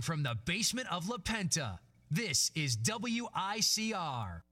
From the basement of La Penta, this is WICR.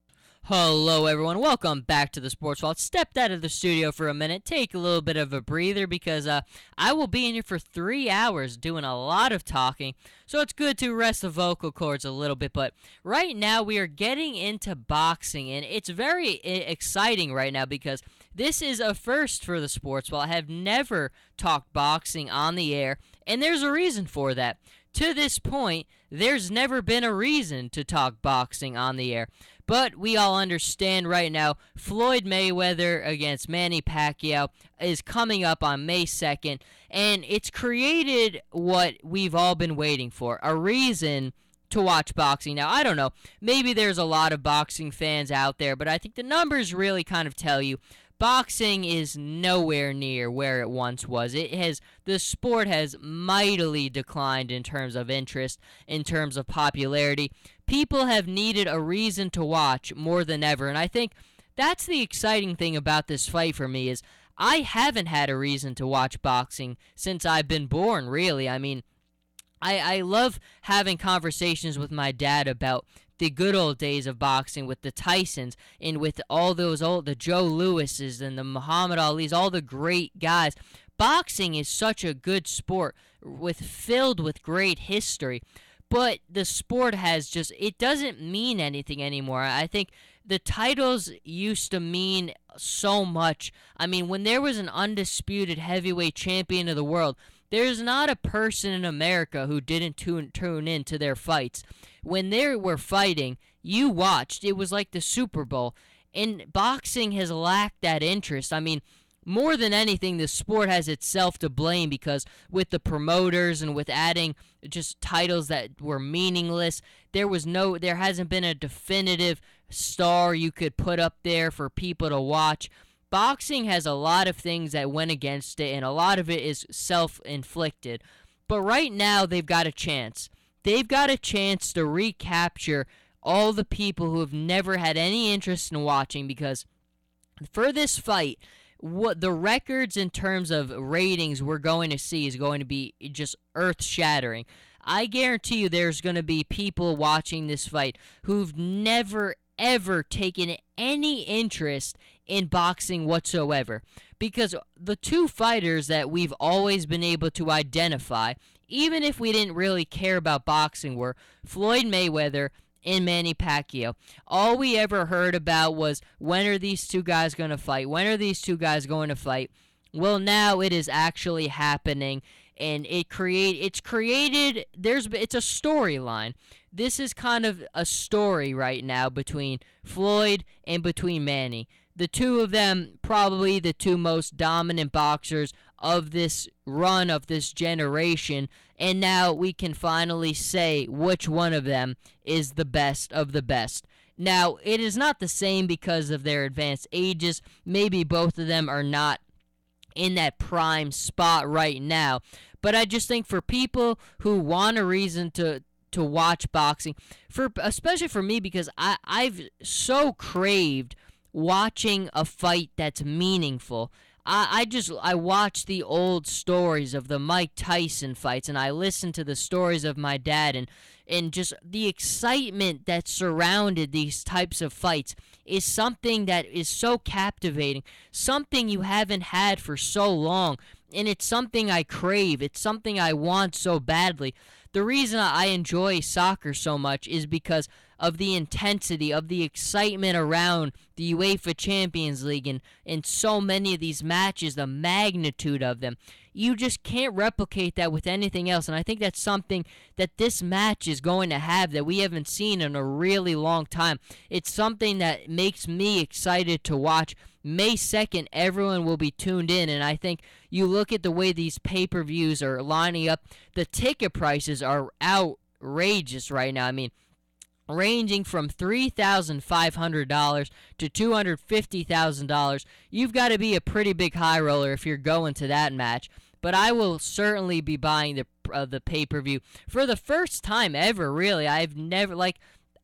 Hello everyone, welcome back to the Sports Vault. Stepped out of the studio for a minute, take a little bit of a breather because I will be in here for 3 hours doing a lot of talking, so it's good to rest the vocal cords a little bit. But right now we are getting into boxing, and it's very exciting right now because this is a first for the Sports Vault. I have never talked boxing on the air, and there's a reason for that. To this point, there's never been a reason to talk boxing on the air. But we all understand right now, Floyd Mayweather against Manny Pacquiao is coming up on May 2nd, and it's created what we've all been waiting for, a reason to watch boxing. Now, I don't know, maybe there's a lot of boxing fans out there, but I think the numbers really kind of tell you boxing is nowhere near where it once was. The sport has mightily declined in terms of interest, in terms of popularity. People have needed a reason to watch more than ever, and I think that's the exciting thing about this fight for me is I haven't had a reason to watch boxing since I've been born, really. I mean, I love having conversations with my dad about the good old days of boxing with the Tysons and with all those the Joe Lewises and the Muhammad Alis, all the great guys. Boxing is such a good sport filled with great history. But the sport it doesn't mean anything anymore. I think the titles used to mean so much. I mean, when there was an undisputed heavyweight champion of the world, there's not a person in America who didn't tune in to their fights. When they were fighting, you watched. It was like the Super Bowl. And boxing has lacked that interest. I mean, more than anything, the sport has itself to blame because with the promoters and with adding just titles that were meaningless, there hasn't been a definitive star you could put up there for people to watch. Boxing has a lot of things that went against it, and a lot of it is self-inflicted. But right now, they've got a chance. They've got a chance to recapture all the people who have never had any interest in watching because for this fight, what the records in terms of ratings we're going to see is going to be just earth-shattering. I guarantee you there's going to be people watching this fight who've never, ever taken any interest in boxing whatsoever. Because the two fighters that we've always been able to identify, even if we didn't really care about boxing, were Floyd Mayweather and Manny Pacquiao. All we ever heard about was, when are these two guys going to fight? When are these two guys going to fight? Well, now it is actually happening, and it's a storyline. This is kind of a story right now between Floyd and between Manny. The two of them, probably the two most dominant boxers of this run, of this generation, and now we can finally say which one of them is the best of the best. Now, it is not the same because of their advanced ages. Maybe both of them are not in that prime spot right now, but I just think for people who want a reason to watch boxing, especially for me, because I've so craved watching a fight that's meaningful. I watch the old stories of the Mike Tyson fights, and I listen to the stories of my dad, and just the excitement that surrounded these types of fights is something that is so captivating, something you haven't had for so long, and it's something I crave. It's something I want so badly. The reason I enjoy soccer so much is because of the intensity, of the excitement around the UEFA Champions League and so many of these matches, the magnitude of them. You just can't replicate that with anything else, and I think that's something that this match is going to have that we haven't seen in a really long time. It's something that makes me excited to watch. May 2nd, everyone will be tuned in, and I think you look at the way these pay-per-views are lining up, the ticket prices are outrageous right now. I mean, ranging from $3,500 to $250,000. You've got to be a pretty big high roller if you're going to that match. But I will certainly be buying the pay-per-view for the first time ever, really. I've never,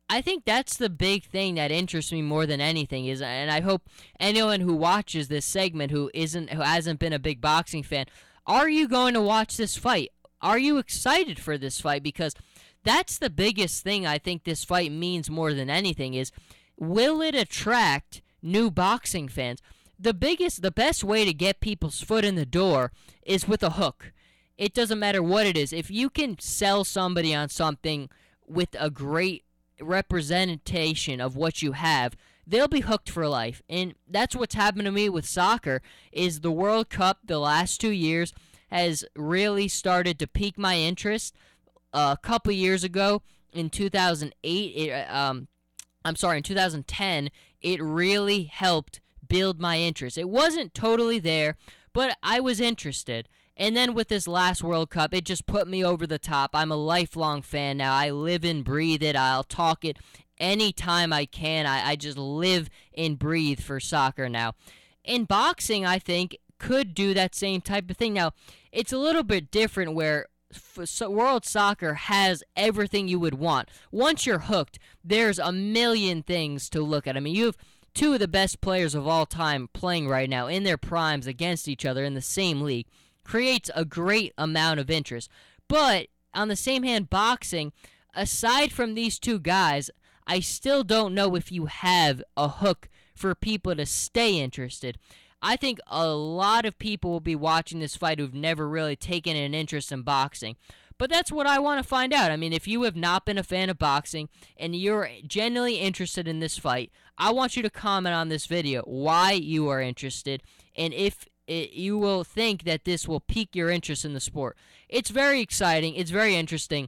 I think that's the big thing that interests me more than anything is, and I hope anyone who watches this segment who hasn't been a big boxing fan, are you going to watch this fight? Are you excited for this fight? Because that's the biggest thing I think this fight means more than anything is, will it attract new boxing fans? The best way to get people's foot in the door is with a hook. It doesn't matter what it is. If you can sell somebody on something with a great representation of what you have, they'll be hooked for life. And that's what's happened to me with soccer, is the World Cup the last 2 years has really started to pique my interest. A couple years ago, in 2008, in 2010, it really helped build my interest. It wasn't totally there, but I was interested. And then with this last World Cup, it just put me over the top. I'm a lifelong fan now. I live and breathe it. I'll talk it anytime I can. I just live and breathe for soccer now. In boxing, I think, could do that same type of thing. Now, it's a little bit different where World Soccer has everything you would want. Once you're hooked, there's a million things to look at. I mean, you have two of the best players of all time playing right now in their primes against each other in the same league. Creates a great amount of interest. But on the same hand, boxing, aside from these two guys, I still don't know if you have a hook for people to stay interested. I think a lot of people will be watching this fight who've never really taken an interest in boxing. But that's what I want to find out. I mean, if you have not been a fan of boxing and you're genuinely interested in this fight, I want you to comment on this video why you are interested and if you will think that this will pique your interest in the sport. It's very exciting. It's very interesting.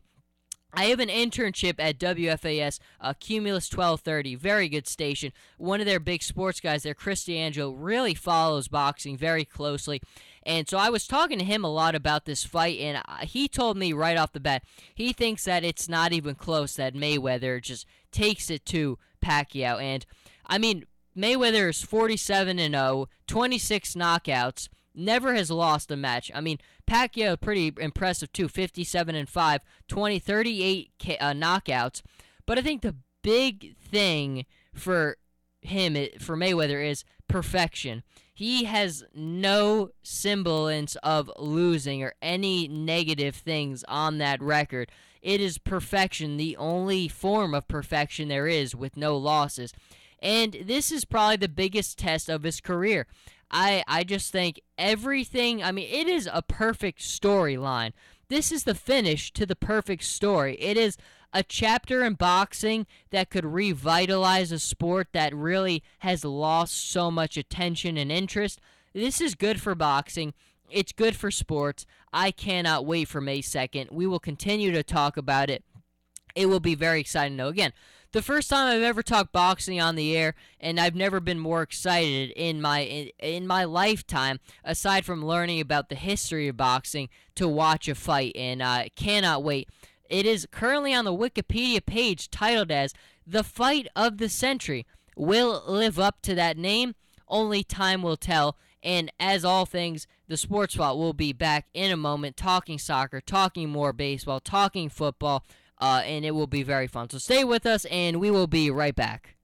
I have an internship at WFAS, Cumulus 1230, very good station. One of their big sports guys there, Chris D'Angelo, really follows boxing very closely. And so I was talking to him a lot about this fight, and he told me right off the bat, he thinks that it's not even close, that Mayweather just takes it to Pacquiao. And, I mean, Mayweather is 47-0, 26 knockouts, never has lost a match. I mean, Pacquiao pretty impressive too, 57-5, 38 knockouts. But I think the big thing for him, for Mayweather, is perfection. He has no semblance of losing or any negative things on that record. It is perfection, the only form of perfection there is, with no losses. And this is probably the biggest test of his career. I just think everything, I mean, it is a perfect storyline. This is the finish to the perfect story. It is a chapter in boxing that could revitalize a sport that really has lost so much attention and interest. This is good for boxing. It's good for sports. I cannot wait for May 2nd. We will continue to talk about it. It will be very exciting. Now, again, the first time I've ever talked boxing on the air, and I've never been more excited in my lifetime, aside from learning about the history of boxing, to watch a fight, and I cannot wait. It is currently on the Wikipedia page titled as The Fight of the Century. Will it live up to that name? Only time will tell. And as all things, the Sports Vault will be back in a moment, talking soccer, talking more baseball, talking football, and it will be very fun. So stay with us, and we will be right back.